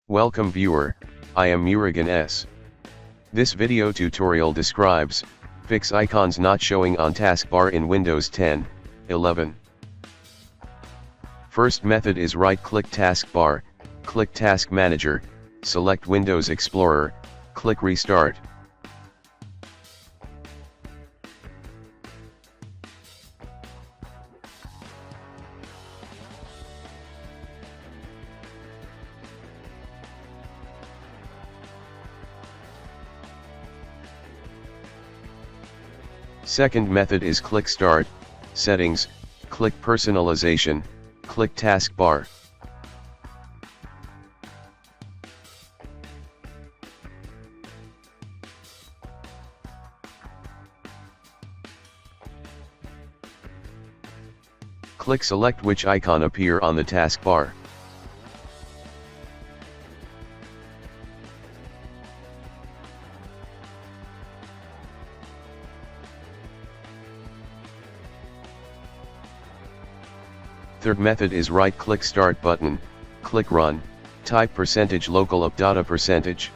Welcome viewer, I am Murugan S. This video tutorial describes, fix icons not showing on taskbar in Windows 10, 11. First method is right-click taskbar, click Task Manager, select Windows Explorer, click Restart. Second method is click Start, Settings, click Personalization, click Taskbar. Click select which icon appear on the taskbar. Third method is right-click Start button, click Run, type %local up data %.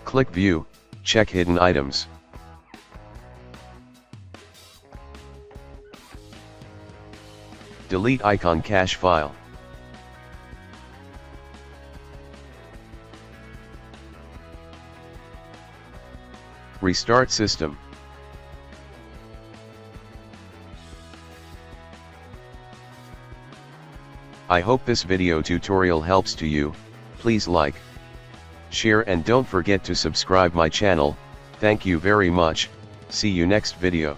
Click View, check hidden items. Delete icon cache file. Restart system. I hope this video tutorial helps to you. Please like, share and don't forget to subscribe my channel. Thank you very much. See you next video.